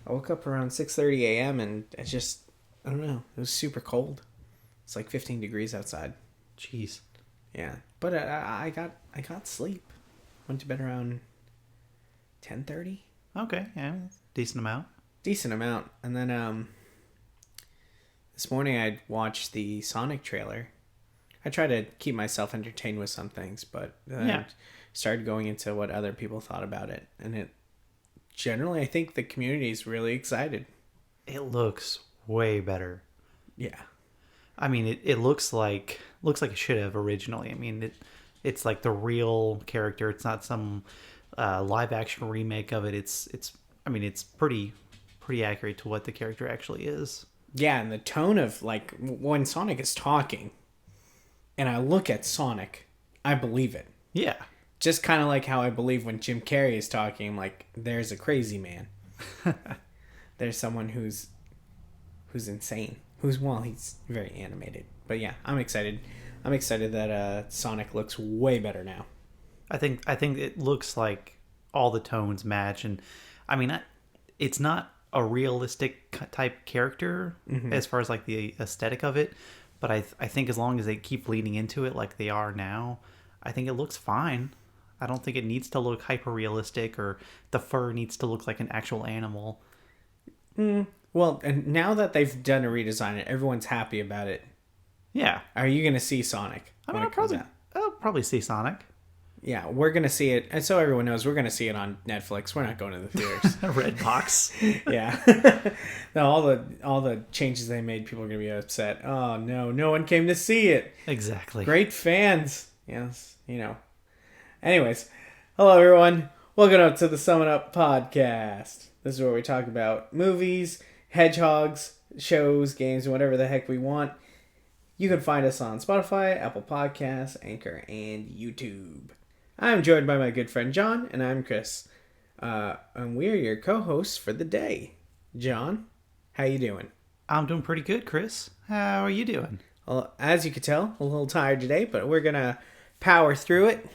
I woke up around 6:30 a.m. and I don't know, it was super cold. It's like 15 degrees outside. Jeez. Yeah, but I got sleep. Went to bed around 10:30. Okay, yeah, decent amount. Decent amount. And then this morning I watched the Sonic trailer. I try to keep myself entertained with some things, but I started going into what other people thought about it, and it generally, I think the community is really excited. It looks way better. Yeah. I mean, it looks like it should have originally. I mean, it's like the real character. It's not some live action remake of it. I mean, it's pretty accurate to what the character actually is. Yeah, and the tone of, like, when Sonic is talking, and I look at Sonic, I believe it. Yeah. Just kind of like how I believe when Jim Carrey is talking, I'm like, there's a crazy man. There's someone who's insane. He's very animated. But yeah, I'm excited. I'm excited that Sonic looks way better now. I think it looks like all the tones match, and I mean, it's not a realistic type character as far as like the aesthetic of it, but I think as long as they keep leading into it like they are now, I think it looks fine. I don't think it needs to look hyper realistic or the fur needs to look like an actual animal. Well, and now that they've done a redesign and everyone's happy about it, Yeah, are you going to see Sonic I when mean, it comes out? I'll probably see Sonic. Yeah, we're going to see it. And so everyone knows, we're going to see it on Netflix. We're not going to the theaters. A red box. Yeah. No, all the changes they made, people are going to be upset. Oh, no one came to see it. Exactly. Great fans. Yes, Anyways, hello everyone. Welcome up to the Summon Up podcast. This is where we talk about movies, hedgehogs, shows, games, and whatever the heck we want. You can find us on Spotify, Apple Podcasts, Anchor, and YouTube. I'm joined by my good friend John, and I'm Chris. And we're your co-hosts for the day. John, how you doing? I'm doing pretty good, Chris. How are you doing? Well, as you can tell, a little tired today, but we're gonna power through it.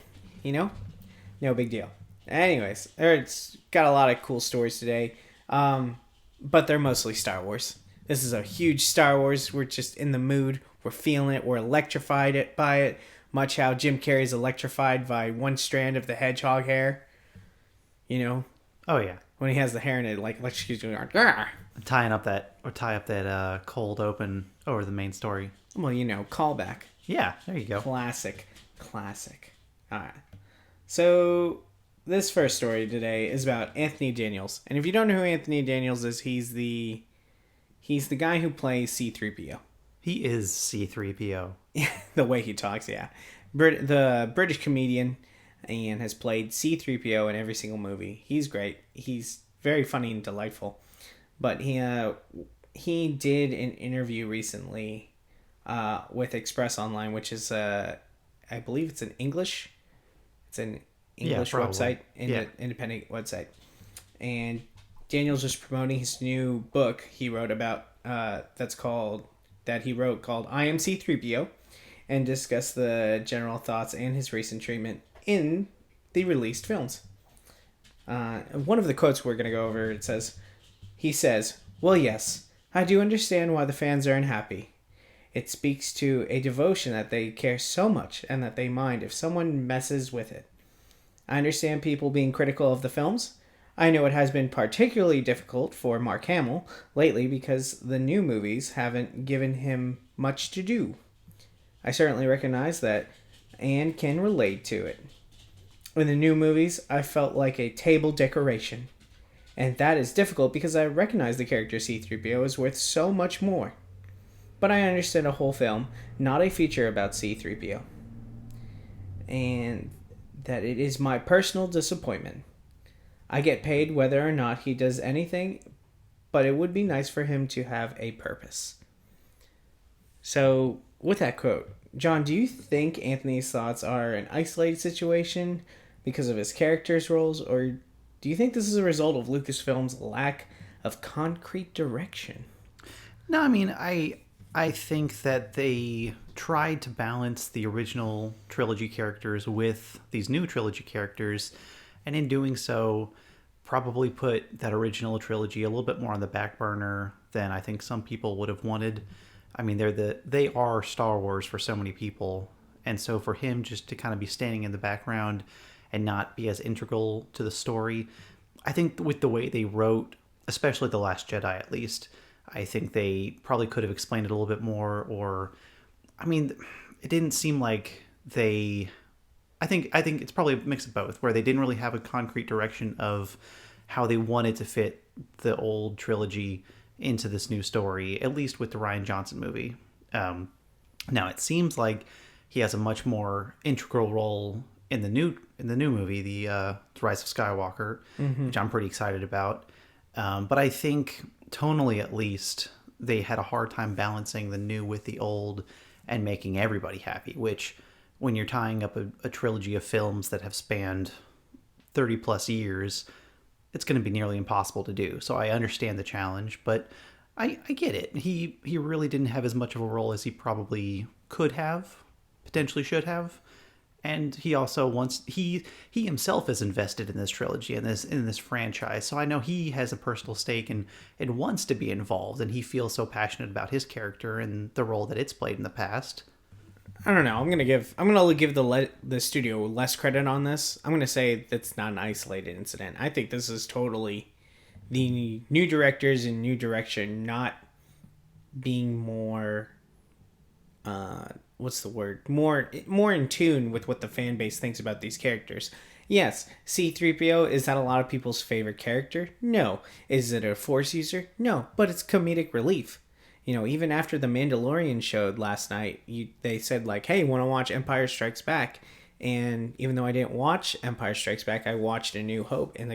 No big deal. Anyways, it's got a lot of cool stories today, but they're mostly Star Wars. This is a huge Star Wars. We're just in the mood. We're feeling it. We're electrified by it. Much how Jim Carrey's electrified by one strand of the hedgehog hair. Oh yeah, When he has the hair and it like electrocutes you. Grr. tie up that cold open over the main story. Well, callback. Yeah, there you go. Classic. All right. So this first story today is about Anthony Daniels. And if you don't know who Anthony Daniels is, he's the guy who plays C-3PO. He is C-3PO. The way he talks, yeah. The British comedian, and has played C-3PO in every single movie. He's great. He's very funny and delightful. But he did an interview recently with Express Online, which is I believe it's an English. It's an English website, independent website. And Daniel's just promoting his new book he wrote about called I Am C-3PO, and discuss the general thoughts and his recent treatment in the released films. One of the quotes we're going to go over, he says, "Well, yes, I do understand why the fans are unhappy. It speaks to a devotion that they care so much and that they mind if someone messes with it. I understand people being critical of the films. I know it has been particularly difficult for Mark Hamill lately because the new movies haven't given him much to do. I certainly recognize that and can relate to it. In the new movies, I felt like a table decoration. And that is difficult because I recognize the character C-3PO is worth so much more. But I understand a whole film, not a feature about C-3PO. And that it is my personal disappointment. I get paid whether or not he does anything, but it would be nice for him to have a purpose." So, with that quote, John, do you think Anthony's thoughts are an isolated situation because of his character's roles, or do you think this is a result of Lucasfilm's lack of concrete direction? No, I mean, I think that they tried to balance the original trilogy characters with these new trilogy characters, and in doing so, probably put that original trilogy a little bit more on the back burner than I think some people would have wanted. I mean, they are Star Wars for so many people, and so for him just to kind of be standing in the background and not be as integral to the story, I think with the way they wrote, especially The Last Jedi at least, I think they probably could have explained it a little bit more. Or, I mean, it didn't seem like they. I think it's probably a mix of both, where they didn't really have a concrete direction of how they wanted to fit the old trilogy into this new story, at least with the Rian Johnson movie. Now it seems like he has a much more integral role in the new movie, the Rise of Skywalker, which I'm pretty excited about. But I think tonally, at least, they had a hard time balancing the new with the old and making everybody happy, which, when you're tying up a trilogy of films that have spanned 30 plus years, it's going to be nearly impossible to do. So I understand the challenge, but I get it. He really didn't have as much of a role as he probably could have, potentially should have. And he also wants, he himself is invested in this trilogy and in this franchise. So I know he has a personal stake and wants to be involved, and he feels so passionate about his character and the role that it's played in the past. I don't know. I'm gonna give the studio less credit on this. I'm gonna say that's not an isolated incident. I think this is totally the new directors and new direction not being more what's the word? More in tune with what the fan base thinks about these characters. Yes, C-3PO, is that a lot of people's favorite character? No. Is it a Force user? No, but it's comedic relief. You know, even after The Mandalorian showed last night, they said, like, hey, want to watch Empire Strikes Back? And even though I didn't watch Empire Strikes Back, I watched A New Hope, and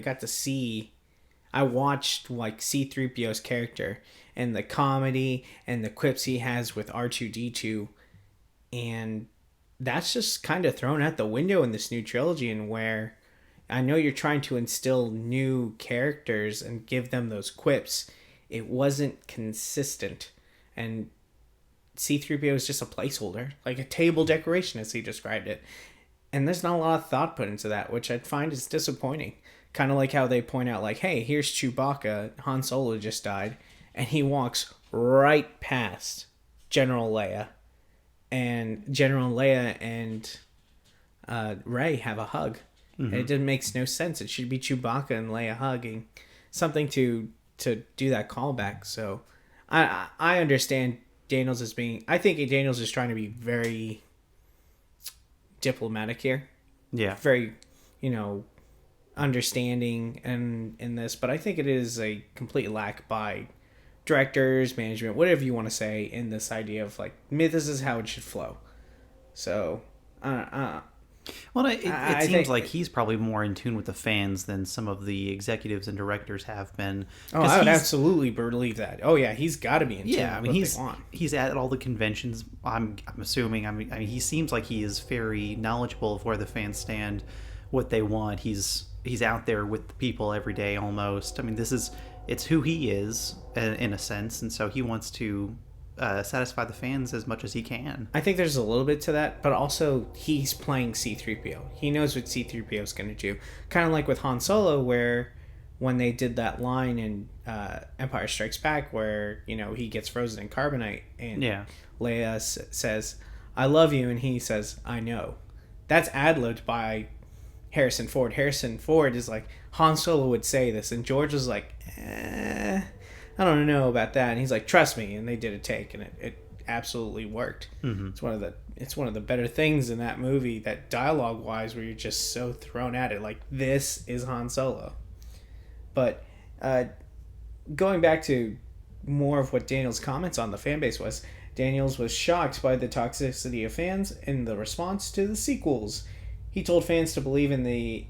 I watched, like, C-3PO's character and the comedy and the quips he has with R2-D2, and that's just kind of thrown out the window in this new trilogy, and where I know you're trying to instill new characters and give them those quips, it wasn't consistent. And C-3PO is just a placeholder, like a table decoration, as he described it. And there's not a lot of thought put into that, which I find is disappointing. Kind of like how they point out, like, hey, here's Chewbacca, Han Solo just died, and he walks right past General Leia. And General Leia and Rey have a hug. Mm-hmm. And it makes no sense. It should be Chewbacca and Leia hugging. Something to do that callback. So I understand Daniels is being... I think Daniels is trying to be very diplomatic here. Yeah. Very, understanding in this. But I think it is a complete lack by directors, management, whatever you want to say, in this idea of, like, this is how it should flow. So, Well, it seems like he's probably more in tune with the fans than some of the executives and directors have been. Oh, I would absolutely believe that. Oh, yeah, he's got to be in tune with what they want. He's at all the conventions, I'm assuming. I mean, he seems like he is very knowledgeable of where the fans stand, what they want. He's out there with the people every day almost. I mean, it's who he is, in a sense, and so he wants to satisfy the fans as much as he can. I think there's a little bit to that, but also he's playing C-3PO. He knows what C-3PO is going to do. Kind of like with Han Solo, where when they did that line in Empire Strikes Back where, he gets frozen in carbonite and Leia says, I love you, and he says, I know. That's ad-libbed by Harrison Ford. Harrison Ford is like, Han Solo would say this, and George was like, I don't know about that. And he's like, trust me. And they did a take, and it absolutely worked. Mm-hmm. It's one of the better things in that movie, that dialogue wise, where you're just so thrown at it, like, this is Han Solo. But going back to more of what Daniel's comments on the fan base was, Daniels was shocked by the toxicity of fans in the response to the sequels. He told fans to believe in the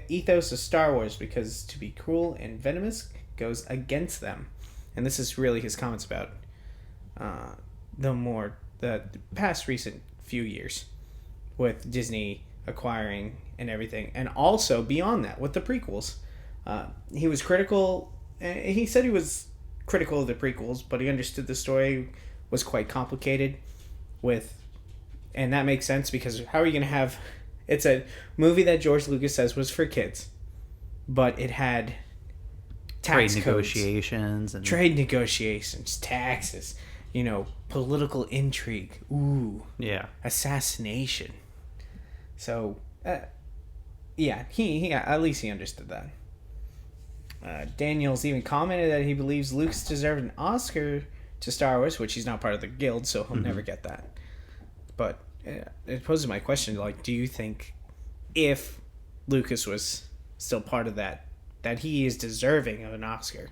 ethos of Star Wars because to be cruel and venomous goes against them. And this is really his comments about the past recent few years with Disney acquiring and everything, and also beyond that with the prequels. He was critical. He said he was critical of the prequels, but he understood the story was quite complicated and that makes sense, because how are you going to have... It's a movie that George Lucas says was for kids. but it had Trade tax codes, negotiations and trade negotiations, taxes, political intrigue, yeah. assassination. So, yeah, he at least he understood that. Daniels even commented that he believes Lucas deserved an Oscar to Star Wars, which he's not part of the guild, so he'll never get that. But it poses my question, like, do you think if Lucas was still part of that he is deserving of an Oscar?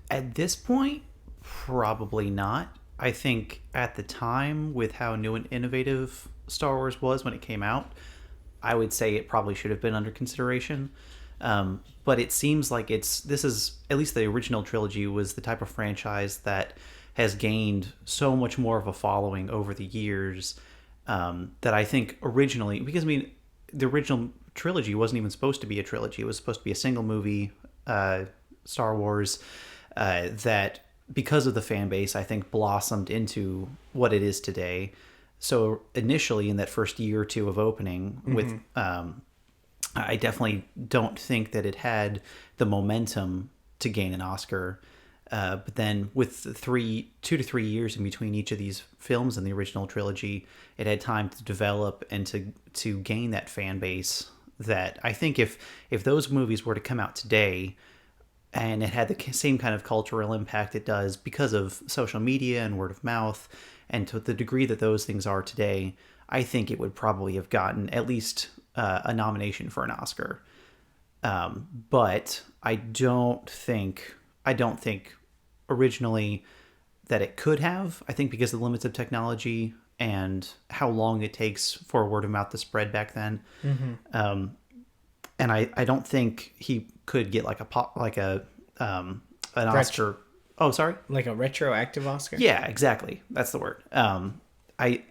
At this point, probably not. I think at the time, with how new and innovative Star Wars was when it came out, I would say it probably should have been under consideration. But it seems like this is, at least the original trilogy was the type of franchise that has gained so much more of a following over the years, that I think originally, because I mean, the original trilogy wasn't even supposed to be a trilogy. It was supposed to be a single movie, Star Wars, that because of the fan base, I think blossomed into what it is today. So initially in that first year or two of opening with, I definitely don't think that it had the momentum to gain an Oscar. But then with 2 to 3 years in between each of these films in the original trilogy, it had time to develop and to gain that fan base that I think if those movies were to come out today and it had the same kind of cultural impact it does because of social media and word of mouth, and to the degree that those things are today, I think it would probably have gotten at least a nomination for an Oscar. But I don't think originally that it could have. I think because of the limits of technology and how long it takes for word of mouth to spread back then. And I don't think he could get like an Oscar. Oh, sorry? Like a retroactive Oscar? Yeah, exactly. That's the word. I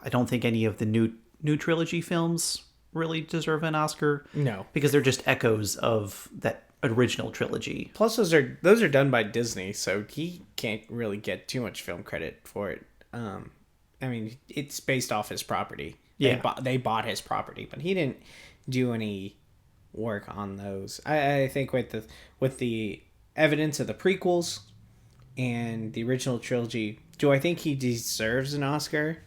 don't think any of the new trilogy films really deserve an Oscar. No. Because they're just echoes of that original trilogy. Plus those are done by Disney, so he can't really get too much film credit for it. I mean, it's based off his property. Yeah. They bought his property, but he didn't do any work on those. I think with the evidence of the prequels and the original trilogy, do I think he deserves an Oscar?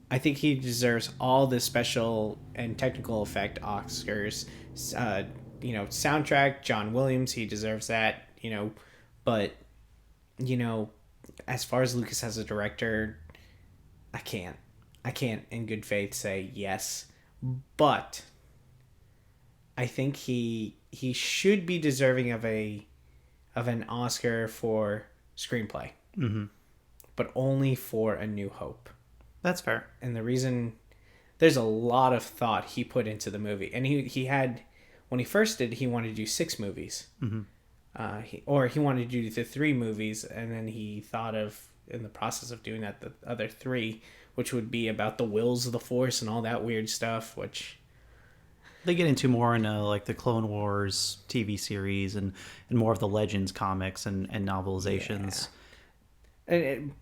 I think he deserves all the special and technical effect Oscars. Soundtrack, John Williams, he deserves that, but, as far as Lucas as a director, I can't in good faith say yes, but I think he should be deserving of an Oscar for screenplay, but only for A New Hope. That's fair. And the reason, there's a lot of thought he put into the movie, and he had, when he first did, he wanted to do 6 movies, he wanted to do the 3 movies, and then he thought of, in the process of doing that, the other 3, which would be about the wills of the Force and all that weird stuff, which they get into more in like the Clone Wars TV series and more of the Legends comics and novelizations. Yeah. And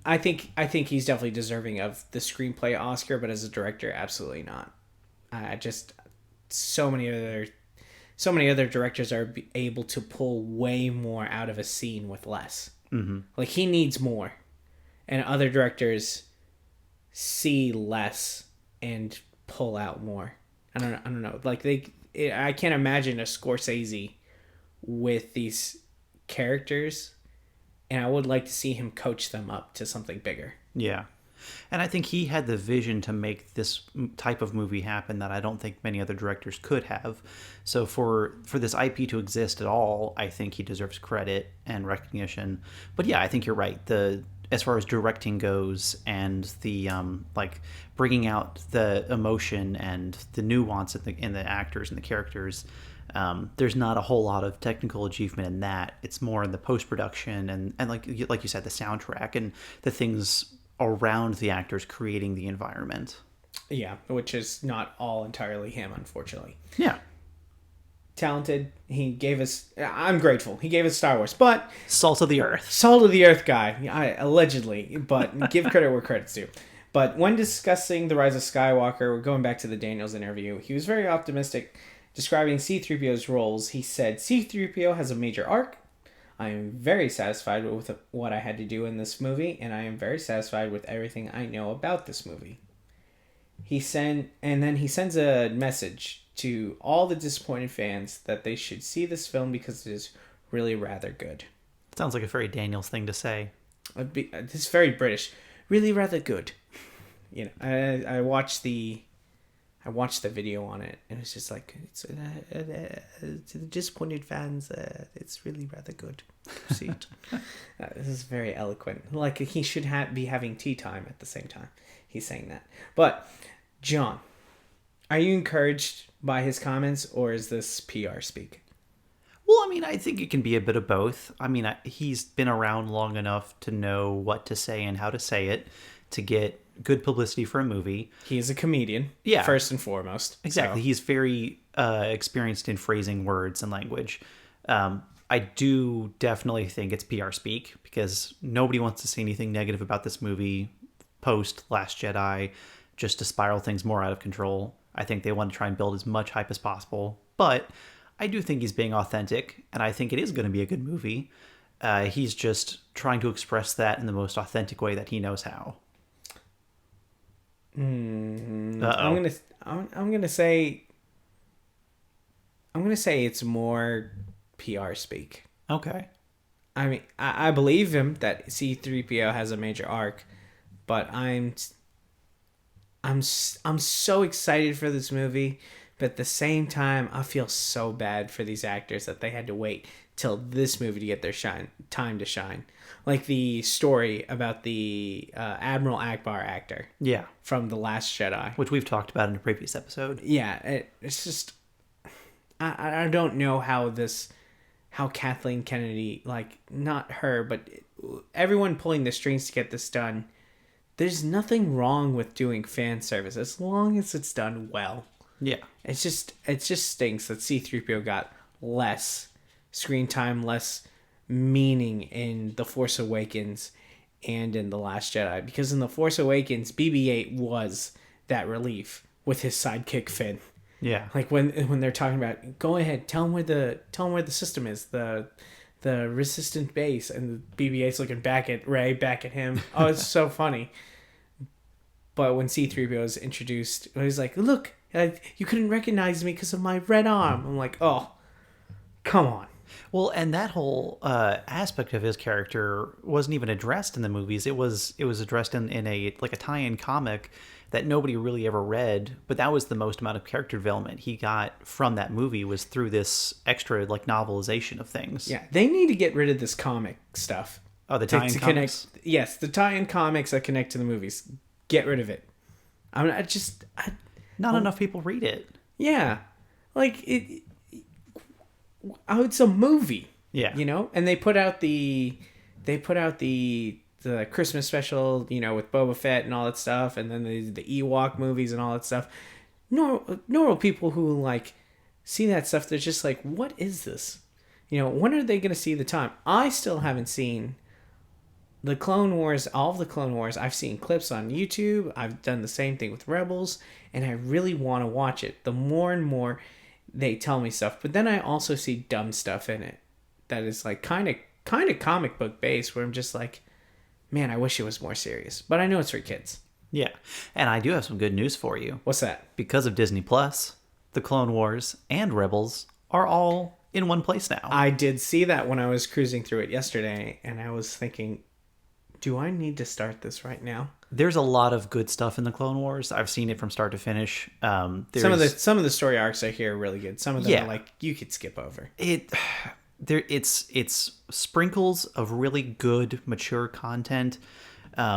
I think he's definitely deserving of the screenplay Oscar, but as a director, absolutely not. So many other directors are able to pull way more out of a scene with less. Like, he needs more, and other directors see less and pull out more. I don't know. Like, I can't imagine a Scorsese with these characters, and I would like to see him coach them up to something bigger. Yeah. And I think he had the vision to make this type of movie happen that I don't think many other directors could have. So for this IP to exist at all, I think he deserves credit and recognition. But yeah, I think you're right. As far as directing goes and the like bringing out the emotion and the nuance in the actors and the characters, there's not a whole lot of technical achievement in that. It's more in the post-production and like you said, the soundtrack and the things around the actors creating the environment. Yeah, which is not all entirely him, unfortunately. Yeah. Talented. I'm grateful. He gave us Star Wars, but Salt of the earth. Salt of the earth guy, allegedly, but give credit where credit's due. But when discussing The Rise of Skywalker, we're going back to the Daniels interview, he was very optimistic Describing C-3PO's roles, he said, C-3PO has a major arc. I am very satisfied with what I had to do in this movie, and I am very satisfied with everything I know about this movie. Then he sends a message to all the disappointed fans that they should see this film because it is really rather good. Sounds like a very Daniels thing to say. It's very British. Really rather good. You know, I watched the video on it, and it's just like, to the disappointed fans, it's really rather good. See it. This is very eloquent. Like, he should be having tea time at the same time he's saying that. But, John, are you encouraged by his comments, or is this PR speak? Well, I mean, I think it can be a bit of both. I mean, he's been around long enough to know what to say and how to say it to get good publicity for a movie. He is a comedian, first and foremost. Exactly. So. He's very experienced in phrasing words and language. I do definitely think it's PR speak because nobody wants to see anything negative about this movie post Last Jedi just to spiral things more out of control. I think they want to try and build as much hype as possible. But I do think he's being authentic, and I think it is going to be a good movie. He's just trying to express that in the most authentic way that he knows how. I'm gonna say it's more PR speak. Okay. I mean, I believe him that C-3PO has a major arc, but I'm so excited for this movie, but at the same time, I feel so bad for these actors that they had to wait till this movie to get their time to shine. Like the story about the Admiral Akbar actor. Yeah. From The Last Jedi. Which we've talked about in a previous episode. Yeah, it's just... I don't know how Kathleen Kennedy, like, not her, but everyone pulling the strings to get this done, there's nothing wrong with doing fan service as long as it's done well. Yeah. It just stinks that C-3PO got less screen time, less meaning in The Force Awakens and in The Last Jedi. Because in The Force Awakens, BB-8 was that relief with his sidekick Finn. Yeah. Like when they're talking about, go ahead, tell him where the system is, the resistant base, and BB-8's looking back at Rey, back at him. Oh, it's so funny. But when C-3PO is introduced, he's like, look, you couldn't recognize me because of my red arm. I'm like, oh, come on. Well, and that whole aspect of his character wasn't even addressed in the movies. It was addressed in a tie-in comic that nobody really ever read, but that was the most amount of character development he got from that movie was through this extra novelization of things. Yeah, they need to get rid of this comic stuff. Oh, the tie-in comics? Yes, the tie-in comics that connect to the movies. Get rid of it. Not enough people read it. Yeah. Like, it's a movie. Yeah. You know? And they put out the Christmas special, you know, with Boba Fett and all that stuff, and then the Ewok movies and all that stuff. Normal people who, like, see that stuff, they're just like, what is this? You know, when are they going to see the time? I still haven't seen the Clone Wars, all of the Clone Wars. I've seen clips on YouTube. I've done the same thing with Rebels, and I really want to watch it. The more and more they tell me stuff, but then I also see dumb stuff in it that is like kind of comic book based, where I'm just like, man, I wish it was more serious. But I know it's for kids. Yeah, and I do have some good news for you. What's that? Because of Disney Plus, the Clone Wars and Rebels are all in one place now. I did see that when I was cruising through it yesterday, and I was thinking, do I need to start this right now? There's a lot of good stuff in the Clone Wars. I've seen it from start to finish. Some of the story arcs I hear are really good. Some of them are like you could skip over. It's sprinkles of really good mature content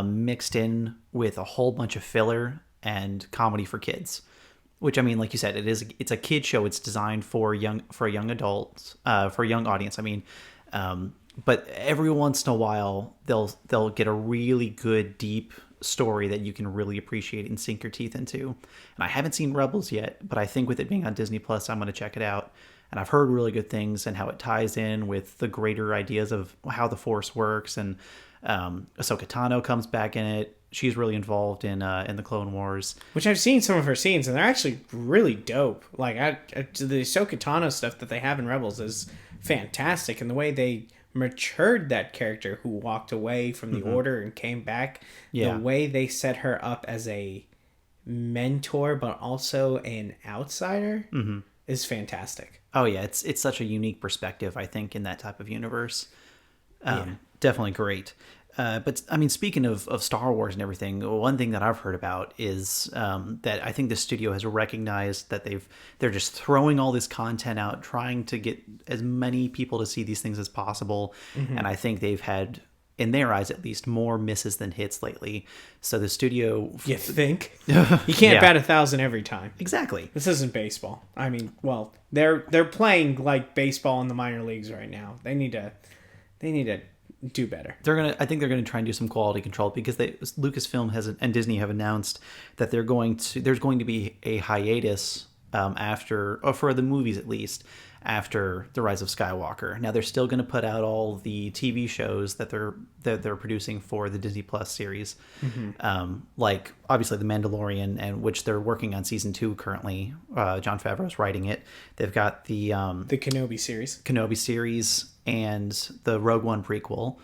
mixed in with a whole bunch of filler and comedy for kids. Which, I mean, like you said, it's a kid show. It's designed for a young adults, for a young audience. I mean, but every once in a while they'll get a really good deep story that you can really appreciate and sink your teeth into. And I haven't seen Rebels yet, but I think with it being on Disney Plus, I'm going to check it out. And I've heard really good things and how it ties in with the greater ideas of how the Force works and Ahsoka Tano comes back in it. She's really involved in the Clone Wars. Which I've seen some of her scenes, and they're actually really dope. Like the Ahsoka Tano stuff that they have in Rebels is fantastic, and the way they matured that character who walked away from the Order and came back. Yeah. The way they set her up as a mentor, but also an outsider, is fantastic. Oh yeah, it's such a unique perspective, I think, in that type of universe. Yeah. Definitely great. But I mean, speaking of Star Wars and everything, one thing that I've heard about is that I think the studio has recognized that they're just throwing all this content out, trying to get as many people to see these things as possible. And I think they've had, in their eyes at least, more misses than hits lately. So the studio, You think? You can't Yeah. bat 1,000 every time. exactly. This isn't baseball. I mean, well, they're playing like baseball in the minor leagues right now. They need to do better. I think they're gonna try and do some quality control because Lucasfilm and Disney have announced that there's going to be a hiatus for the movies at least, after The Rise of Skywalker. Now they're still going to put out all the TV shows that they're producing for the Disney Plus series, like obviously The Mandalorian, and which they're working on season 2 currently. Jon Favreau's writing it. They've got the Kenobi series and the Rogue One prequel,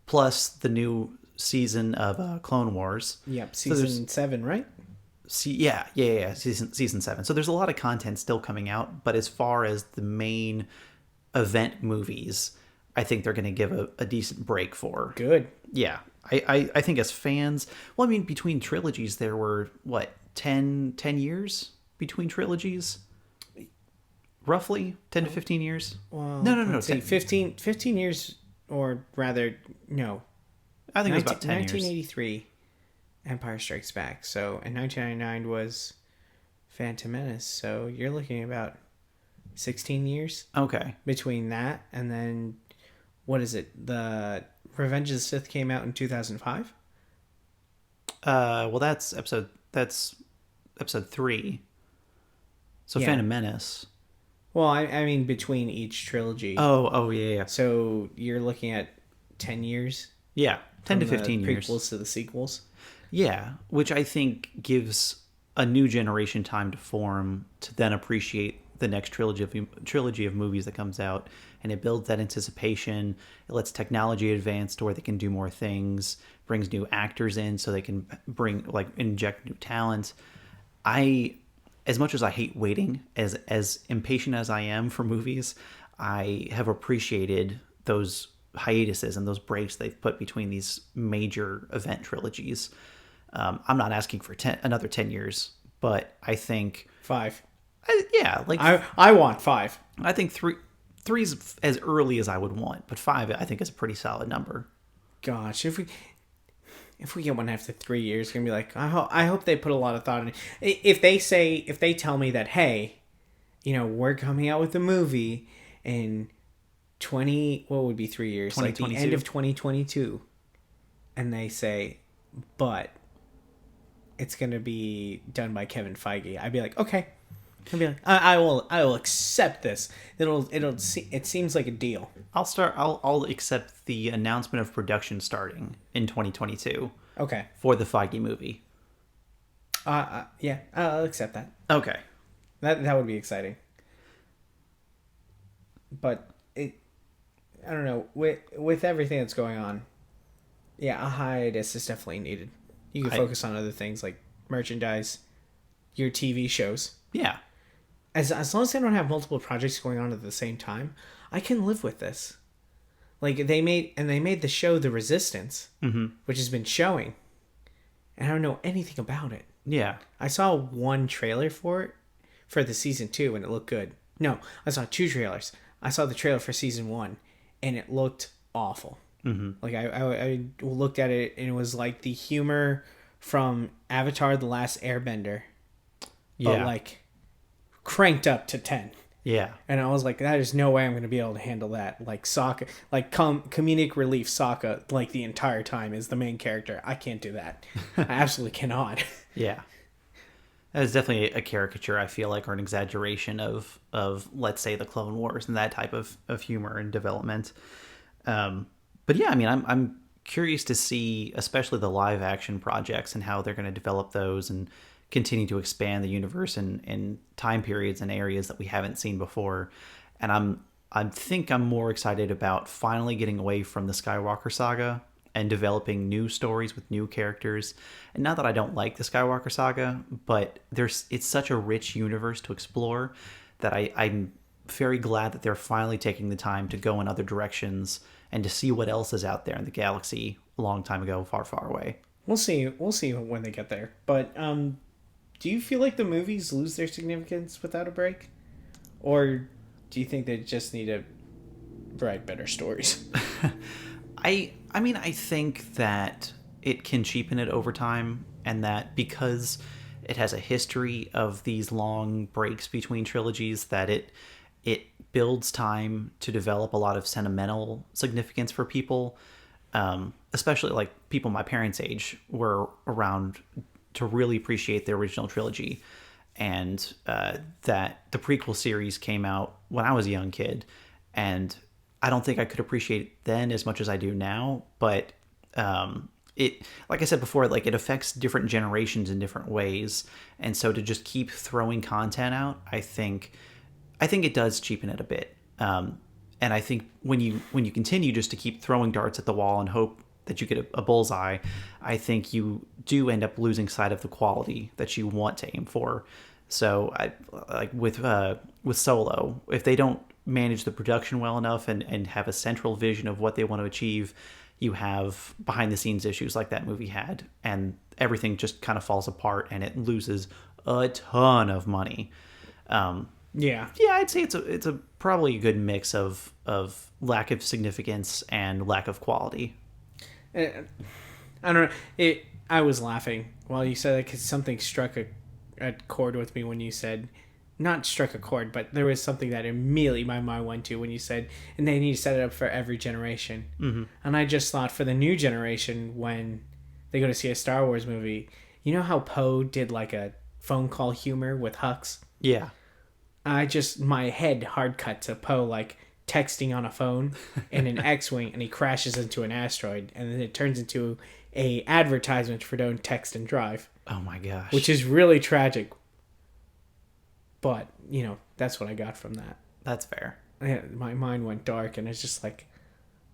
plus the new season of Clone Wars. Yep, So there's- season 7, right? Yeah. Season 7. So there's a lot of content still coming out, but as far as the main event movies, I think they're going to give a decent break for. Good. Yeah, I think as fans, well, I mean, between trilogies, there were, 10 years between trilogies? Roughly 10 to 15 years? Well, No. let's see, 15 years, or rather, no. I think it was about 10 years. 1983, Empire Strikes Back. So, in 1999 was Phantom Menace. So, you're looking at about 16 years Okay. between that and then, what is it? The Revenge of the Sith came out in 2005? Well, that's episode 3. So Yeah. Phantom Menace. Well, I mean, between each trilogy. Oh, yeah. So, you're looking at 10 years? Yeah, 10 to from the 15 years. prequels to the sequels. Yeah, which I think gives a new generation time to form to then appreciate the next trilogy of movies that comes out, and it builds that anticipation. It lets technology advance to where they can do more things, brings new actors in so they can inject new talent. As much as I hate waiting, as impatient as I am for movies, I have appreciated those hiatuses and those breaks they've put between these major event trilogies. I'm not asking for another 10 years, but I think 5. I want 5. I think three's as early as I would want, but 5 I think is a pretty solid number. Gosh, if we get one after 3 years, it's gonna be like, I hope they put a lot of thought in it. If they tell me that, hey, we're coming out with a movie in what would be 3 years, like the end of 2022, and they say, but it's gonna be done by Kevin Feige, I'd be like, okay. I'd be like, I will accept this. It seems like a deal. I'll accept the announcement of production starting in 2022. Okay. For the Feige movie. Yeah, I'll accept that. Okay. That would be exciting. But I don't know, with everything that's going on, yeah, a hiatus is definitely needed. You can focus on other things like merchandise, your TV shows. Yeah. As long as they don't have multiple projects going on at the same time, I can live with this. Like they made the show The Resistance, which has been showing, and I don't know anything about it. Yeah. I saw one trailer for the season 2, and it looked good. No, I saw 2 trailers. I saw the trailer for season 1, and it looked awful. Like I looked at it, and it was like the humor from Avatar: The Last Airbender, but like cranked up to 10. Yeah. And I was like, there's no way I'm going to be able to handle that. Like Sokka, like comedic relief Sokka, like the entire time is the main character. I can't do that. I absolutely cannot. Yeah. That is definitely a caricature, I feel like, or an exaggeration of let's say, the Clone Wars and that type of humor and development. But yeah, I mean, I'm curious to see, especially the live action projects and how they're going to develop those and continue to expand the universe in time periods and areas that we haven't seen before. And I think I'm more excited about finally getting away from the Skywalker saga and developing new stories with new characters. And not that I don't like the Skywalker saga, but it's such a rich universe to explore that I'm very glad that they're finally taking the time to go in other directions and to see what else is out there in the galaxy a long time ago, far, far away. We'll see when they get there. But do you feel like the movies lose their significance without a break? Or do you think they just need to write better stories? I mean, I think that it can cheapen it over time, and that because it has a history of these long breaks between trilogies, that it builds time to develop a lot of sentimental significance for people, especially like people my parents' age were around to really appreciate the original trilogy. And that the prequel series came out when I was a young kid, and I don't think I could appreciate it then as much as I do now. But it, like I said before, like it affects different generations in different ways, and so to just keep throwing content out, I think it does cheapen it a bit. And I think when you continue just to keep throwing darts at the wall and hope that you get a bullseye, I think you do end up losing sight of the quality that you want to aim for. So I like with Solo, if they don't manage the production well enough and have a central vision of what they want to achieve, you have behind the scenes issues like that movie had, and everything just kind of falls apart and it loses a ton of money. Yeah, I'd say it's a probably a good mix of lack of significance and lack of quality. I don't know. I was laughing while you said that because something struck a chord with me when you said, not struck a chord, but there was something that immediately my mind went to when you said, and they need to set it up for every generation. Mm-hmm. And I just thought for the new generation, when they go to see a Star Wars movie, you know how Poe did like a phone call humor with Hux? Yeah. My head hard cut to Poe like texting on a phone in an X-Wing, and he crashes into an asteroid, and then it turns into a advertisement for don't text and drive. Oh my gosh. Which is really tragic. But, that's what I got from that. That's fair. My mind went dark, and it's just like,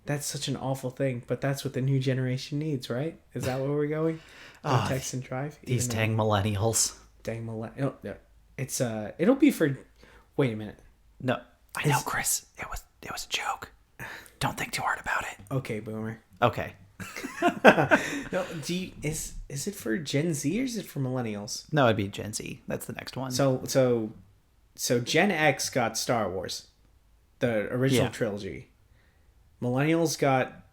that's such an awful thing, but that's what the new generation needs, right? Is that where we're going? Don't text and drive? These dang millennials. Dang millennials. It's, it'll be for... Wait a minute. No. I know, Chris. It was a joke. Don't think too hard about it. Okay, Boomer. Okay. No, is it for Gen Z or is it for millennials? No, it'd be Gen Z. That's the next one. So Gen X got Star Wars, the original trilogy. Millennials got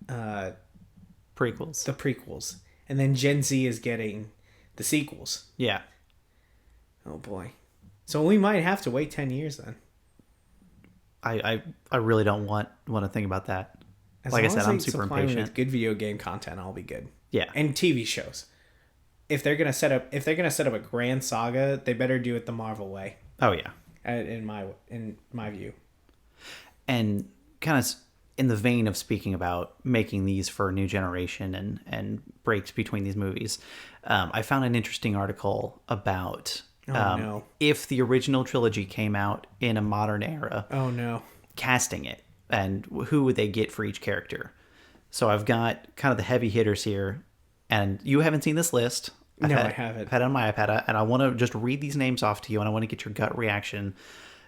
prequels. The prequels, and then Gen Z is getting the sequels. Yeah. Oh boy. So we might have to wait 10 years then. I really don't want to think about that. Like I said, I'm super impatient. With good video game content, I'll be good. Yeah, and TV shows. If they're gonna set up a grand saga, they better do it the Marvel way. Oh yeah, in my view. And kind of in the vein of speaking about making these for a new generation and breaks between these movies, I found an interesting article about if the original trilogy came out in a modern era. Oh no, casting it. And who would they get for each character? So I've got kind of the heavy hitters here, and you haven't seen this list. I haven't. I've had it on my iPad, and I want to just read these names off to you, and I want to get your gut reaction.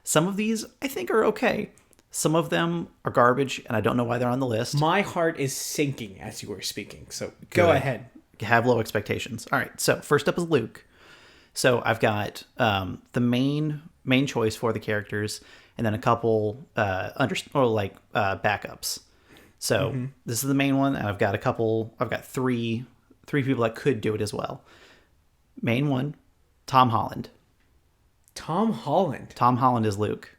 Some of these I think are okay. Some of them are garbage, and I don't know why they're on the list. My heart is sinking as you were speaking, so go ahead. Have low expectations. All right, so first up is Luke. So I've got the main choice for the characters, and then a couple backups. So This is the main one, and I've got three people that could do it as well. Main one, Tom Holland. Tom Holland? Tom Holland is Luke.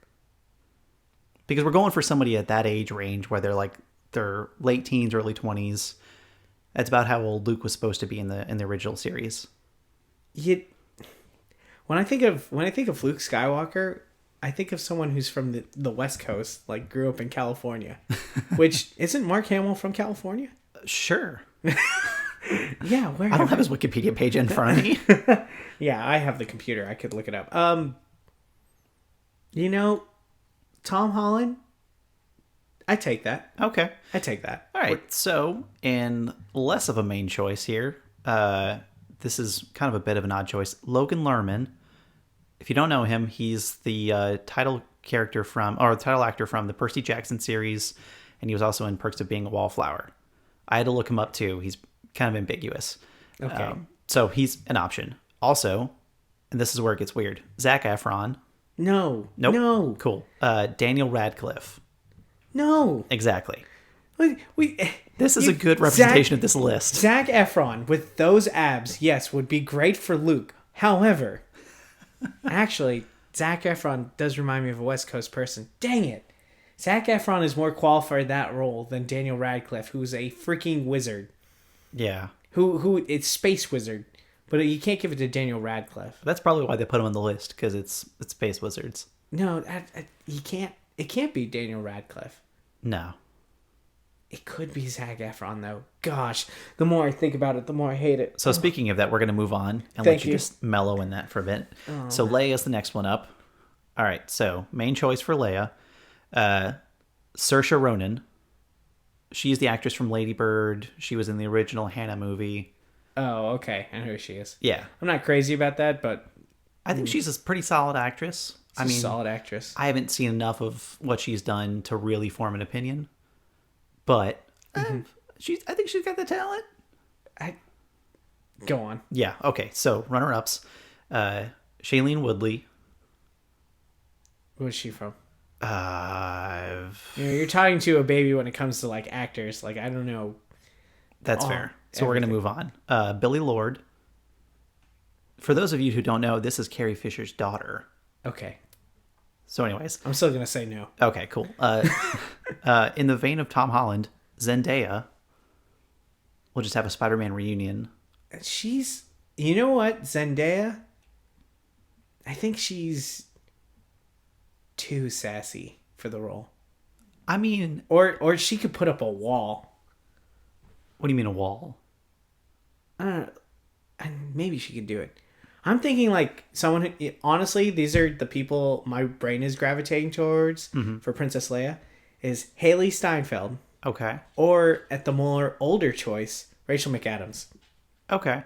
Because we're going for somebody at that age range where they're late teens, early 20s. That's about how old Luke was supposed to be in the original series. When I think of Luke Skywalker, I think of someone who's from the West Coast, like grew up in California. Which, isn't Mark Hamill from California? Sure. Yeah, where I don't have his Wikipedia page in front of me. Yeah, I have the computer. I could look it up. Tom Holland. I take that. Okay. I take that. All right. So, in less of a main choice here, this is kind of a bit of an odd choice. Logan Lerman. If you don't know him, he's the title actor from the Percy Jackson series, and he was also in Perks of Being a Wallflower. I had to look him up too. He's kind of ambiguous. Okay. So he's an option. Also, and this is where it gets weird, Zac Efron. No. Nope. No. Cool. Daniel Radcliffe. No. Exactly. We This is a good representation of this list. Zac Efron with those abs, yes, would be great for Luke. However, actually, Zac Efron does remind me of a West Coast person. Dang it. Zac Efron is more qualified that role than Daniel Radcliffe, who's a freaking wizard. Yeah. Who it's space wizard. But you can't give it to Daniel Radcliffe. That's probably why they put him on the list, because it's Space Wizards. No, you can't. It can't be Daniel Radcliffe. No. It could be Zac Efron, though. Gosh, the more I think about it, the more I hate it. So speaking of that, we're going to move on and Thank let you you. just mellow in that for a bit. So Leia's the next one up. All right, so main choice for Leia, Saoirse Ronan. She's the actress from Lady Bird. She was in the original Hannah movie. Oh, okay. I know who she is. Yeah. I'm not crazy about that, but I think she's a pretty solid actress. she's a solid actress. I haven't seen enough of what she's done to really form an opinion. But I think she's got the talent. Go on. Yeah, okay. So, runner-ups. Shailene Woodley. Where's she from? Uh, You're talking to a baby when it comes to like actors. Like, I don't know. That's fair. So we're going to move on. Billie Lourd. For those of you who don't know, this is Carrie Fisher's daughter. Okay. So anyways. I'm still gonna say no. Okay, cool. In the vein of Tom Holland, Zendaya. We'll just have a Spider-Man reunion. You know what, Zendaya? I think she's too sassy for the role. I mean... Or she could put up a wall. What do you mean a wall? And maybe she could do it. I'm thinking like someone who, honestly, these are the people my brain is gravitating towards for Princess Leia is Haley Steinfeld. Okay. Or at the more older choice, Rachel McAdams. Okay.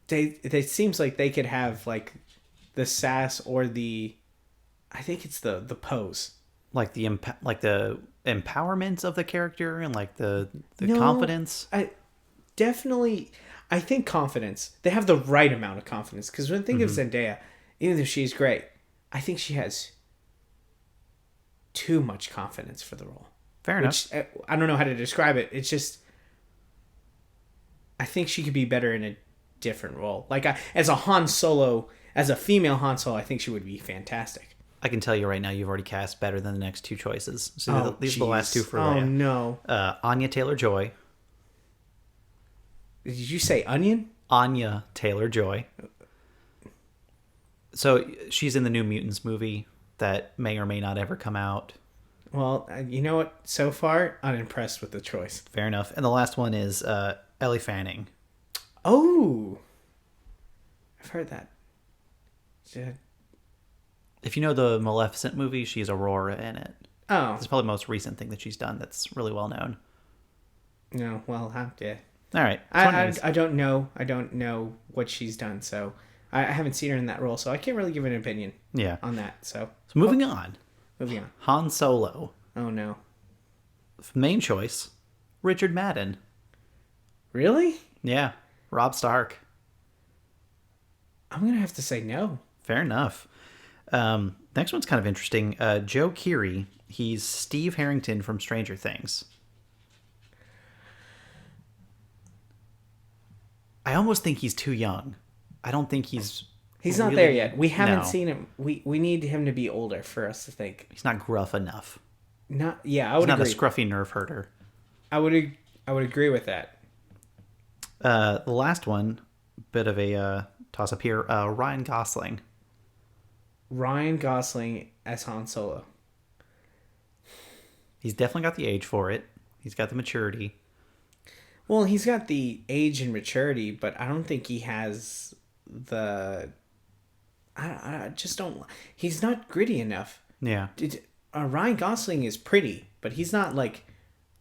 They seems like they could have like the sass or I think it's the pose. Like the empowerment of the character and like the confidence. I think confidence. They have the right amount of confidence. Because when I think of Zendaya, even though she's great, I think she has too much confidence for the role. Fair enough. I don't know how to describe it. It's just, I think she could be better in a different role. Like as a Han Solo, as a female Han Solo, I think she would be fantastic. I can tell you right now, you've already cast better than the next two choices. So these are the last two for Leia. Oh no. Anya Taylor-Joy. Did you say onion? Anya Taylor-Joy. So she's in the New Mutants movie that may or may not ever come out. Well, you know what? So far, unimpressed with the choice. Fair enough. And the last one is Ellie Fanning. Oh, I've heard that. If you know the Maleficent movie, she's Aurora in it. Oh. It's probably the most recent thing that she's done that's really well known. No, well, yeah. All right. I don't know. I don't know what she's done, so I haven't seen her in that role, so I can't really give an opinion on that. So moving on. Moving on. Han Solo. Oh, no. Main choice, Richard Madden. Really? Yeah. Rob Stark. I'm going to have to say no. Fair enough. Next one's kind of interesting. Joe Keery. He's Steve Harrington from Stranger Things. I almost think he's too young. I don't think he's not really, there yet. We haven't seen him. We need him to be older for us to think. He's not gruff enough. I would agree. He's not a scruffy nerf herder. I would agree with that. The last one, bit of a toss up here. Ryan Gosling. Ryan Gosling as Han Solo. He's definitely got the age for it. He's got the maturity. Well, he's got the age and maturity, but I don't think he has the. I just don't. He's not gritty enough. Yeah. Ryan Gosling is pretty, but he's not like.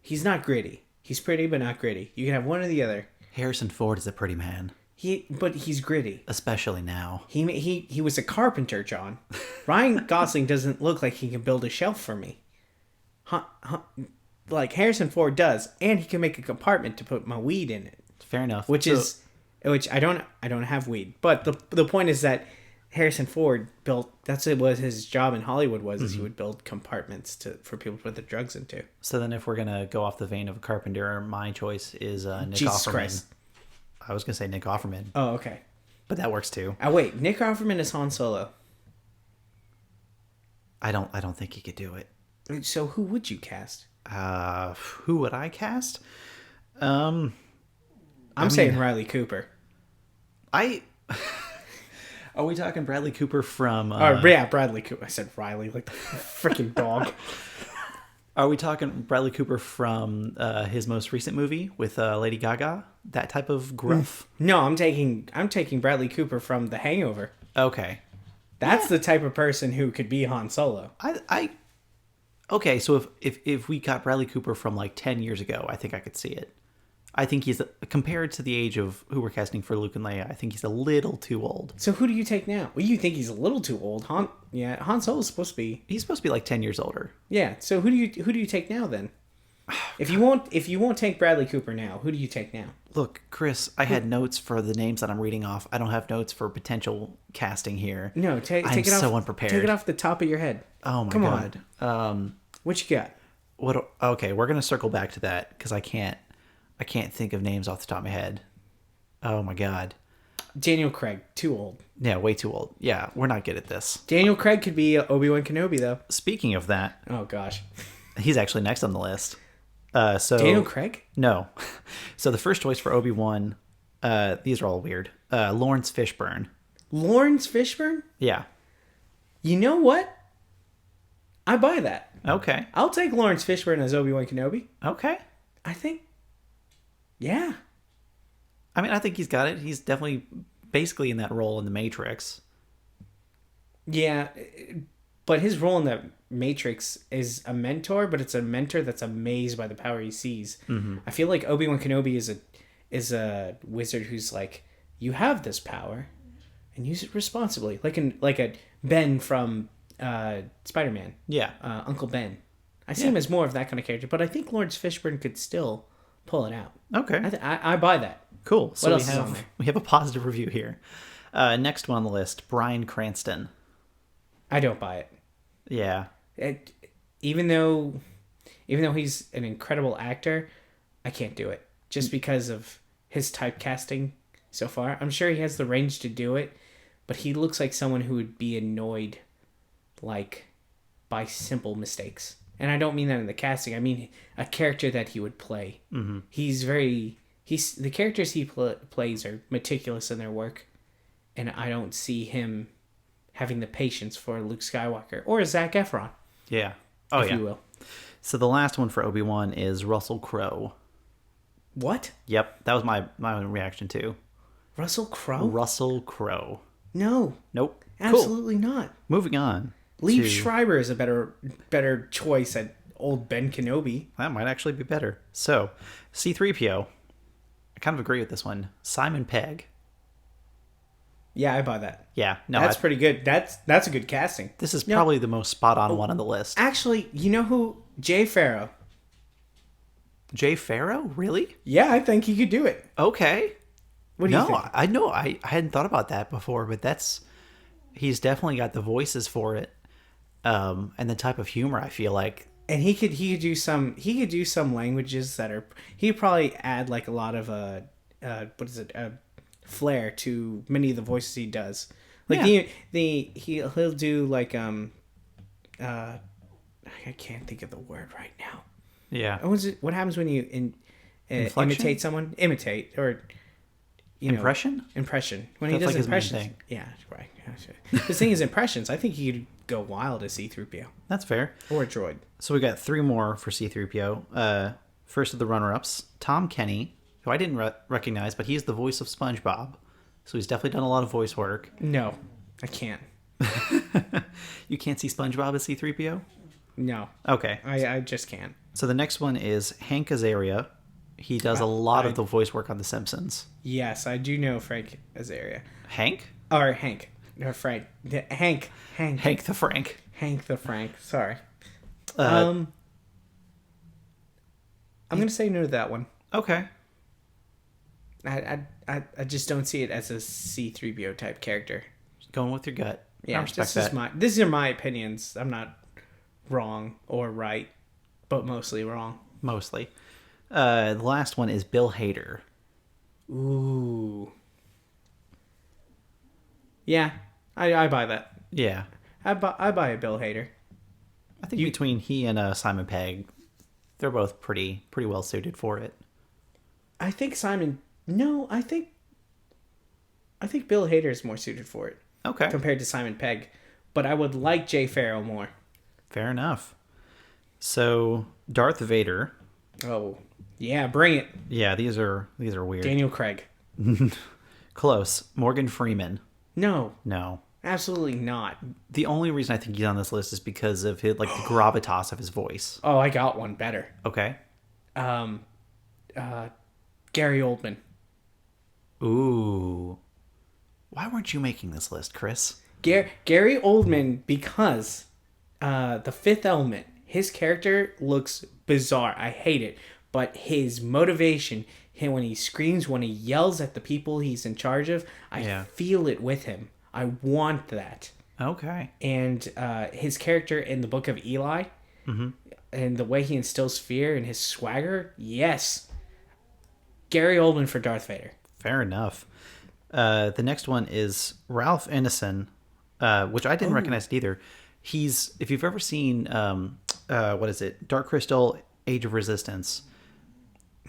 He's not gritty. He's pretty, but not gritty. You can have one or the other. Harrison Ford is a pretty man. But he's gritty. Especially now. He was a carpenter, John. Ryan Gosling doesn't look like he can build a shelf for me. Like Harrison Ford does, and he can make a compartment to put my weed in it. Fair enough. Which I don't have weed. But the point is that Harrison Ford built. That's what his job in Hollywood was. Is he would build compartments for people to put their drugs into. So then, if we're gonna go off the vein of a carpenter, my choice is Nick Jesus Offerman. Christ. I was gonna say Nick Offerman. Oh, okay. But that works too. Wait, Nick Offerman is Han Solo. I don't think he could do it. So who would you cast? Who would I cast? I'm saying Riley Cooper. Are we talking Bradley Cooper from... yeah, Bradley Cooper. I said Riley, like the freaking dog. Are we talking Bradley Cooper from his most recent movie with Lady Gaga? That type of gruff? No, I'm taking Bradley Cooper from The Hangover. Okay. That's the type of person who could be Han Solo. Okay, so if we got Bradley Cooper from like 10 years ago, I think I could see it. I think he's, compared to the age of who we're casting for Luke and Leia, I think he's a little too old. So who do you take now? Well, you think he's a little too old. Han Solo's supposed to be... He's supposed to be like 10 years older. Yeah, so who do you take now then? If you won't take Bradley Cooper now, who do you take now? Look, Chris, I had notes for the names that I'm reading off. I don't have notes for potential casting here. No, take I'm it off. so unprepared. Take it off the top of your head. Oh my Come god. on. What you got? Okay, we're gonna circle back to that because I can't think of names off the top of my head. Oh my god. Daniel Craig, too old. Yeah, way too old. Yeah, we're not good at this. Daniel Craig could be Obi-Wan Kenobi though. Speaking of that, oh gosh, he's actually next on the list. So Daniel Craig? No. So the first choice for Obi-Wan, these are all weird. Lawrence Fishburne. Lawrence Fishburne? Yeah. You know what? I buy that. Okay. I'll take Lawrence Fishburne as Obi-Wan Kenobi. Okay. I think. Yeah. I mean, I think he's got it. He's definitely basically in that role in The Matrix. Yeah, but his role in The Matrix is a mentor, but it's a mentor that's amazed by the power he sees. Mm-hmm. I feel like Obi-Wan Kenobi is a wizard who's like, you have this power, and use it responsibly, like a Ben from Spider-Man. Yeah, Uncle Ben. I see him as more of that kind of character, but I think Lawrence Fishburne could still pull it out. Okay, I buy that. Cool. So what else is on there? We have a positive review here. Next one on the list, Bryan Cranston. I don't buy it. Yeah. Even though he's an incredible actor, I can't do it just because of his typecasting so far. I'm sure he has the range to do it, but he looks like someone who would be annoyed like by simple mistakes. And I don't mean that in the casting. I mean a character that he would play. Mm-hmm. The characters he plays are meticulous in their work, and I don't see him having the patience for Luke Skywalker or Zac Efron. Yeah. If you will. So the last one for Obi-Wan is Russell Crowe. What? Yep, that was my reaction too. Russell Crowe? Russell Crowe. No. Nope. Absolutely not. Moving on. Liev Schreiber is a better choice at old Ben Kenobi. That might actually be better. So, C-3PO. I kind of agree with this one. Simon Pegg. Yeah, I buy that. Yeah, no, that's pretty good. That's a good casting. This is probably the most spot on one on the list. Actually, you know who? Jay Farrow. Jay Farrow? Really? Yeah, I think he could do it. Okay. What do you think? I know. I hadn't thought about that before, but he's definitely got the voices for it, and the type of humor. I feel like, and he could do some languages that are. He'd probably add like a lot of flair to many of the voices he does. Like he'll do like I can't think of the word right now. Yeah. What happens when you imitate someone? Imitate or impression? Impression. When he does impressions. Yeah, right. The thing is impressions. I think he could go wild as C-3PO. That's fair. Or a droid. So we got 3 more for C-3PO. First of the runner-ups, Tom Kenny, who who I didn't recognize, but he's the voice of SpongeBob. So he's definitely done a lot of voice work. No, I can't. You can't see SpongeBob as C-3PO? No. Okay. I just can't. So the next one is Hank Azaria. He does a lot of the voice work on The Simpsons. Yes, I do know Frank Azaria. Hank? Or Hank. No, Frank. Hank. Hank the Frank. Hank the Frank. Sorry. I'm going to say no to that one. Okay. I just don't see it as a C-3PO type character. Going with your gut. Yeah, I respect that. These are my opinions. I'm not wrong or right, but mostly wrong. Mostly. The last one is Bill Hader. Ooh. Yeah, I buy that. Yeah. I buy a Bill Hader. I think between he and Simon Pegg, they're both pretty well suited for it. I think I think Bill Hader is more suited for it. Okay. Compared to Simon Pegg. But I would like Jay Farrell more. Fair enough. So, Darth Vader. Oh, yeah, bring it. Yeah, these are weird. Daniel Craig. Close. Morgan Freeman. No. No. Absolutely not. The only reason I think he's on this list is because of his, the gravitas of his voice. Oh, I got one better. Okay. Gary Oldman. Ooh. Why weren't you making this list, Chris? Gary Oldman, because The Fifth Element, his character looks bizarre. I hate it. But his motivation, when he screams, when he yells at the people he's in charge of, I feel it with him. I want that. Okay. And his character in the Book of Eli, and the way he instills fear and his swagger, yes. Gary Oldman for Darth Vader. Fair enough. The next one is Ralph Ineson, which I didn't recognize either. If you've ever seen, what is it? Dark Crystal, Age of Resistance.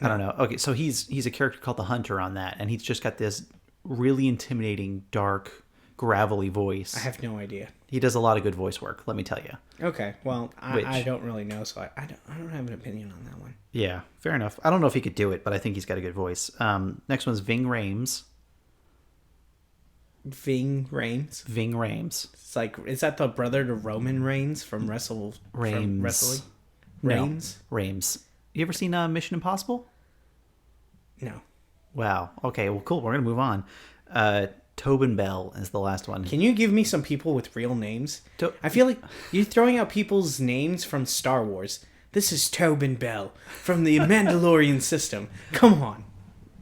I don't know. Okay, so he's a character called the Hunter on that, and he's just got this really intimidating, dark, gravelly voice. I have no idea. He does a lot of good voice work, let me tell you. Okay, well, I don't really know, so I don't have an opinion on that one. Yeah, fair enough. I don't know if he could do it, but I think he's got a good voice. Next one's Ving Rhames. Ving Rhames? Ving Rhames. It's like, is that the brother to Roman Reigns from wrestling? Rhames. Rhames. You ever seen Mission Impossible? No. Wow. Okay, well, cool. We're going to move on. Tobin Bell is the last one. Can you give me some people with real names? I feel like you're throwing out people's names from Star Wars. This is Tobin Bell from the Mandalorian system. Come on.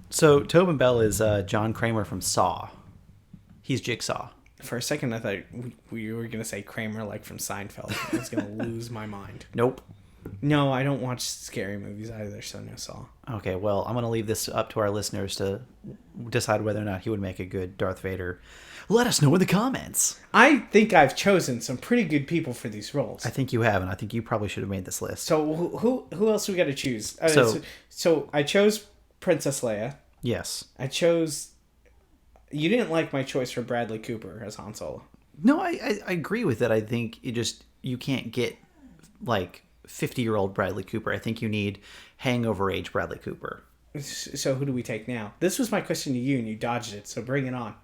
So Tobin Bell is John Kramer from Saw. He's Jigsaw. For a second, I thought we were going to say Kramer like from Seinfeld. I was going to lose my mind. Nope. No, I don't watch scary movies either, so no Saw. Okay, well, I'm going to leave this up to our listeners to decide whether or not he would make a good Darth Vader. Let us know in the comments. I think I've chosen some pretty good people for these roles. I think you have, and I think you probably should have made this list. So who else we got to choose? So I chose Princess Leia. Yes. I chose... You didn't like my choice for Bradley Cooper as Han Solo. No, I agree with it. I think you can't get, 50-year-old Bradley Cooper. I think you need hangover age Bradley Cooper. So who do we take now? This was my question to you, and you dodged it. So bring it on.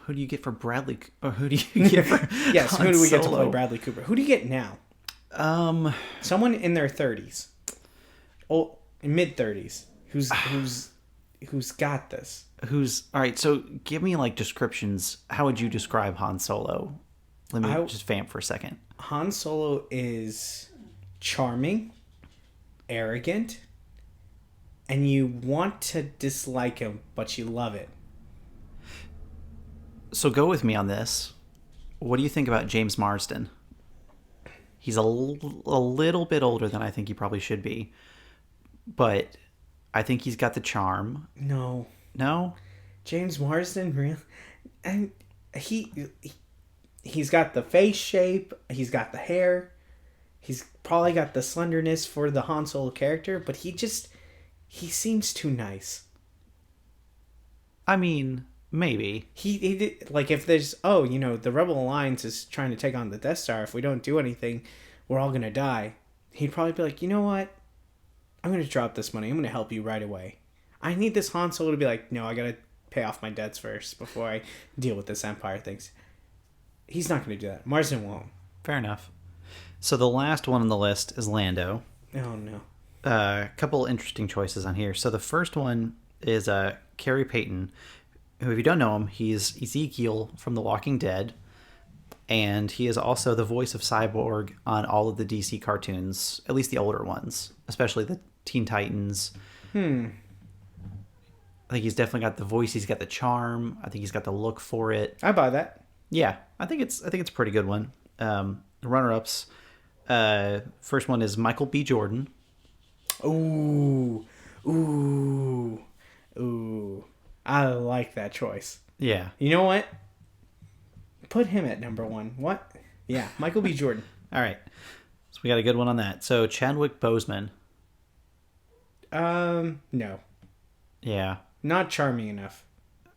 Who do you get for Bradley? Or who do you get for? Yes, Han who do we get to Solo? play Bradley Cooper? Who do you get now? Someone in their 30s, mid 30s, who's got this. All right? So give me descriptions. How would you describe Han Solo? Let me just vamp for a second. Han Solo is charming, arrogant, and you want to dislike him, but you love it. So go with me on this. What do you think about James Marsden? He's a little bit older than I think he probably should be, but I think he's got the charm. No. James Marsden, really? And he's got the face shape, he's got the hair, he's probably got the slenderness for the Han Solo character, but he seems too nice. I mean, maybe. He did, if there's, the Rebel Alliance is trying to take on the Death Star, if we don't do anything, we're all going to die. He'd probably be like, you know what? I'm going to drop this money. I'm going to help you right away. I need this Han Solo to be like, no, I gotta pay off my debts first before I deal with this Empire things. He's not gonna do that. Marsden won't. Fair enough. So the last one on the list is Lando. Oh no. A couple interesting choices on here. So the first one is Carrie Payton, who, if you don't know him, he's Ezekiel from The Walking Dead, and he is also the voice of Cyborg on all of the DC cartoons, at least the older ones, especially the Teen Titans. I think he's definitely got the voice. He's got the charm. I think he's got the look for it. I buy that. Yeah, I think it's a pretty good one. Runner-ups. First one is Michael B. Jordan. Ooh. I like that choice. Yeah. You know what? Put him at number one. What? Yeah, Michael B. Jordan. All right. So we got a good one on that. So Chadwick Boseman. No. Yeah. Not charming enough.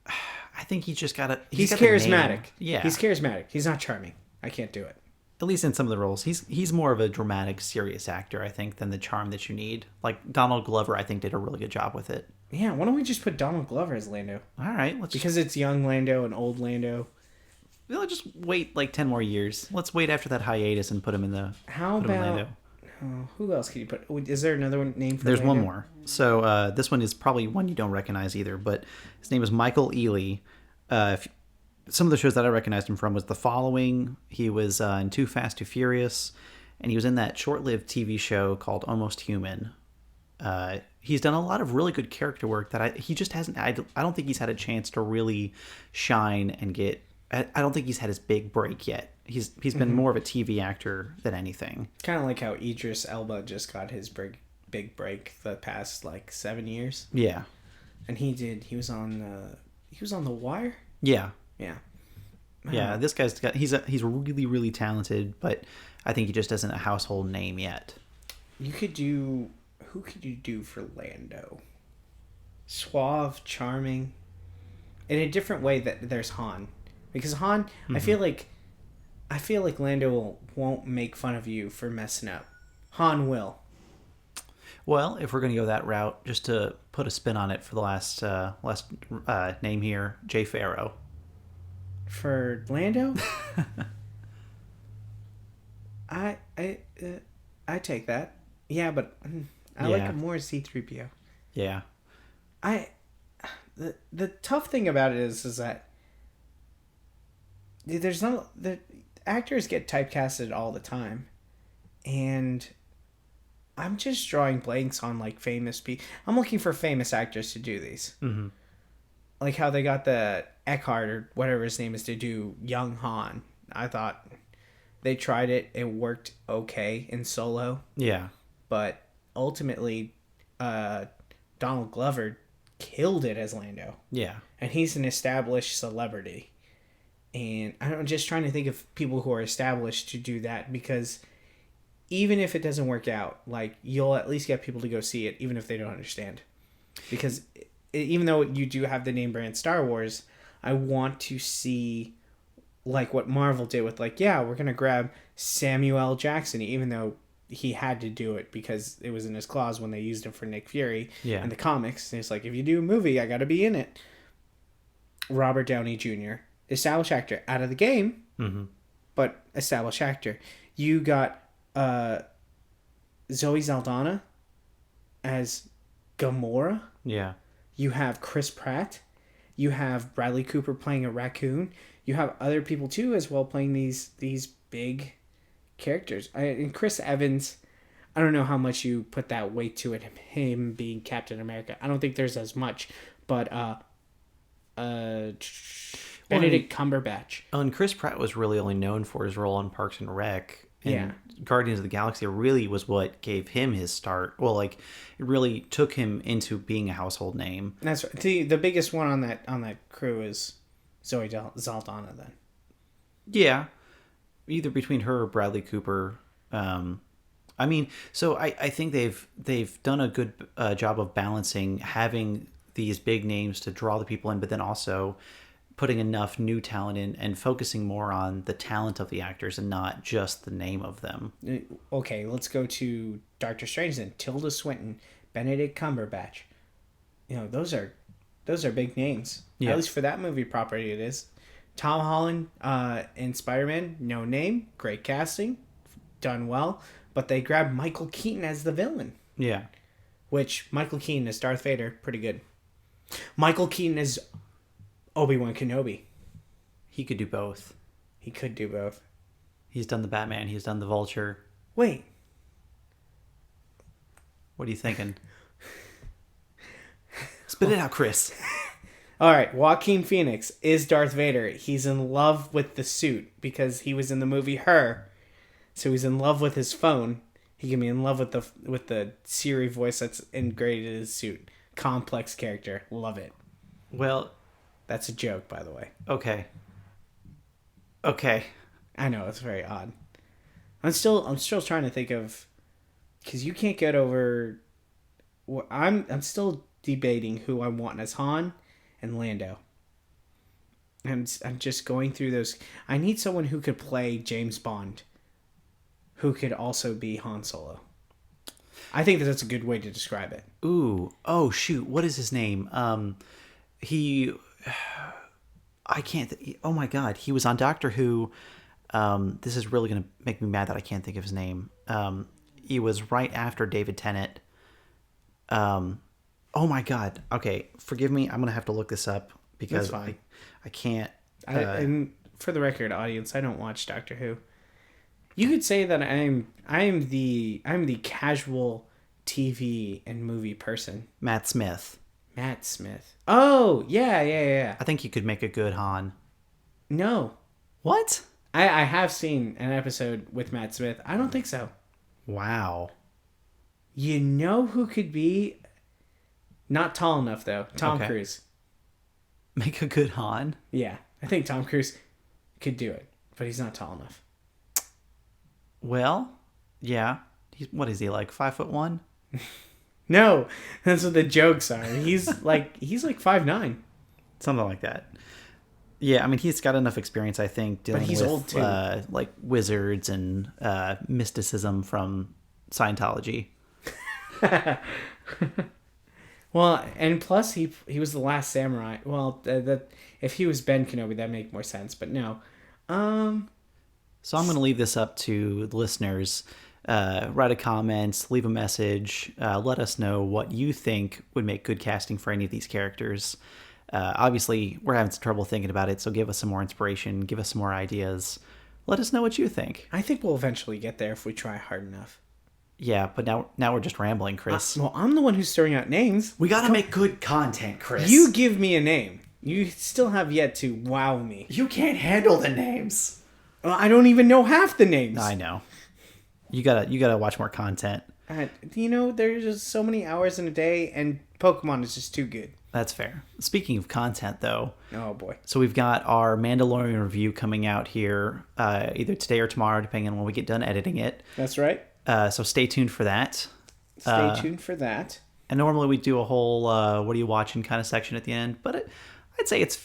I think he's just got a... He's got charismatic. Yeah. He's charismatic. He's not charming. I can't do it. At least in some of the roles. He's more of a dramatic, serious actor, I think, than the charm that you need. Like Donald Glover, I think, did a really good job with it. Yeah, why don't we just put Donald Glover as Lando? All right. Because it's young Lando and old Lando. We'll just wait like 10 more years. Let's wait after that hiatus and put him in the... How about... Oh, who else can you put? Is there another name for There's Lando? one more. So this one is probably one you don't recognize either, but his name is Michael Ealy. Some of the shows that I recognized him from was The Following. He was in Too Fast, Too Furious, and he was in that short-lived TV show called Almost Human. He's done a lot of really good character work that he just hasn't... I don't think he's had a chance to really shine and get... I don't think he's had his big break yet. He's been more of a TV actor than anything. Kind of like how Idris Elba just got his big break the past like 7 years. Yeah, and he was on The Wire. Yeah, Yeah. This guy's got he's really, really talented, but I think he just isn't a household name yet. Who could you do for Lando? Suave, charming, in a different way that there's Han, because Han, I feel like Lando won't make fun of you for messing up. Han will. Well, if we're going to go that route, just to put a spin on it for the last name here, Jay Farrow. For Lando? I take that. Yeah, but I like him more as C-3PO. Yeah. The tough thing about it is that there's no... The actors get typecasted all the time. And I'm just drawing blanks on like famous people. I'm looking for famous actors to do these. Mm-hmm. Like how they got the Eckhart or whatever his name is to do young Han. I thought they tried it. It worked okay in Solo. Yeah. But ultimately, Donald Glover killed it as Lando. Yeah. And he's an established celebrity. And I'm just trying to think of people who are established to do that, because even if it doesn't work out, like, you'll at least get people to go see it, even if they don't understand. Because even though you do have the name brand Star Wars, I want to see, like, what Marvel did with, like, yeah, we're going to grab Samuel L. Jackson, even though he had to do it because it was in his clause when they used him for Nick Fury in the comics. And it's like, if you do a movie, I got to be in it. Robert Downey Jr., established actor, out of the game, but established actor. You got Zoe Saldana as Gamora. Yeah. You have Chris Pratt. You have Bradley Cooper playing a raccoon. You have other people too as well playing these big characters. And Chris Evans, I don't know how much you put that weight to it, him being Captain America. I don't think there's as much, but Benedict Cumberbatch. Oh, and Chris Pratt was really only known for his role in Parks and Rec. And Guardians of the Galaxy really was what gave him his start. Well, like, it really took him into being a household name. That's right. The biggest one on that crew is Zoe Saldana then. Yeah. Either between her or Bradley Cooper. I mean, so I think they've done a good job of balancing having these big names to draw the people in, but then also putting enough new talent in and focusing more on the talent of the actors and not just the name of them. Okay, let's go to Doctor Strange then. Tilda Swinton, Benedict Cumberbatch. those are big names. Yeah. At least for that movie property, it is. Tom Holland in Spider-Man, no name, great casting, done well, but they grabbed Michael Keaton as the villain. Yeah. Which Michael Keaton as Darth Vader, pretty good. Michael Keaton as Obi-Wan Kenobi. He could do both. He could do both. He's done the Batman. He's done the Vulture. Wait. What are you thinking? Spit it out, Chris. All right, Joaquin Phoenix is Darth Vader. He's in love with the suit because he was in the movie Her. So he's in love with his phone. He can be in love with the Siri voice that's integrated in his suit. Complex character. Love it. Well, that's a joke, by the way. Okay. I know, it's very odd. I'm still trying to think of, because you can't get over. I'm still debating who I want as Han and Lando. I'm just going through those. I need someone who could play James Bond, who could also be Han Solo. I think that's a good way to describe it. Ooh. Oh, shoot. What is his name? I can't. Oh my God. He was on Doctor Who. This is really going to make me mad that I can't think of his name. He was right after David Tennant. Oh my God. Okay. Forgive me. I'm going to have to look this up because I can't. And for the record, audience, I don't watch Doctor Who. You could say that I'm the casual TV and movie person. Matt Smith. Oh, yeah. I think you could make a good Han. No. What? I have seen an episode with Matt Smith. I don't think so. Wow. You know who could be? Not tall enough, though. Tom Cruise. Make a good Han? Yeah. I think Tom Cruise could do it, but he's not tall enough. Well, yeah. What is he, like 5'1"? No, that's what the jokes are. He's like 5'9". Something like that. Yeah, I mean, he's got enough experience, I think, dealing but he's with old too. Like wizards and mysticism from Scientology. Well, and plus he was the last samurai. Well, that if he was Ben Kenobi, that'd make more sense. But no. So I'm going to leave this up to the listeners. Write a comment, leave a message, let us know what you think would make good casting for any of these characters. Obviously, we're having some trouble thinking about it, so give us some more inspiration, give us some more ideas. Let us know what you think. I think we'll eventually get there if we try hard enough. Yeah, but now we're just rambling, Chris. Well, I'm the one who's throwing out names. We gotta make good content, Chris. You give me a name. You still have yet to wow me. You can't handle the names. Well, I don't even know half the names. I know. You gotta watch more content. There's just so many hours in a day, and Pokemon is just too good. That's fair. Speaking of content, though. Oh, boy. So we've got our Mandalorian review coming out here either today or tomorrow, depending on when we get done editing it. That's right. So stay tuned for that. Stay tuned for that. And normally we do a whole what are you watching kind of section at the end, but I'd say it's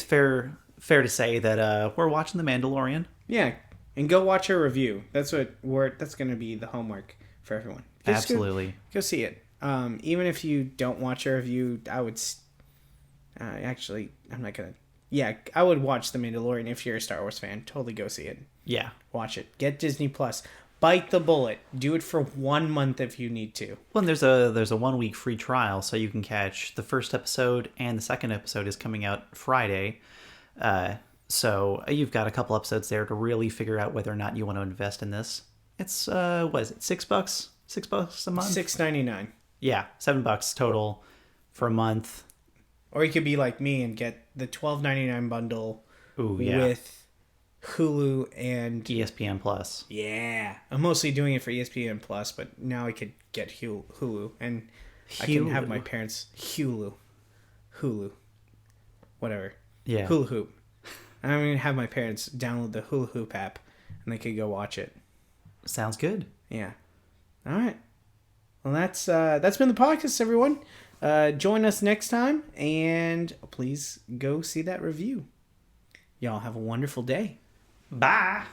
fair to say that we're watching The Mandalorian. Yeah, and go watch our review. That's going to be the homework for everyone. Just Absolutely. Go see it. Even if you don't watch our review, I would actually, I'm not going to. Yeah, I would watch The Mandalorian if you're a Star Wars fan. Totally go see it. Yeah. Watch it. Get Disney Plus. Bite the bullet. Do it for 1 month if you need to. Well, and there's a 1 week free trial, so you can catch the first episode, and the second episode is coming out Friday. So you've got a couple episodes there to really figure out whether or not you want to invest in this. It's what is it? $6? $6 a month? $6.99. Yeah, $7 total for a month. Or you could be like me and get the $12.99 bundle with Hulu and ESPN Plus. Yeah, I'm mostly doing it for ESPN Plus, but now I could get Hulu, and I can have my parents Hulu, whatever. Yeah, Hula Hoop. I'm gonna have my parents download the Hula Hoop app, and they could go watch it. Sounds good. Yeah. All right. Well, that's been the podcast, everyone. Join us next time, and please go see that review. Y'all have a wonderful day. Bye.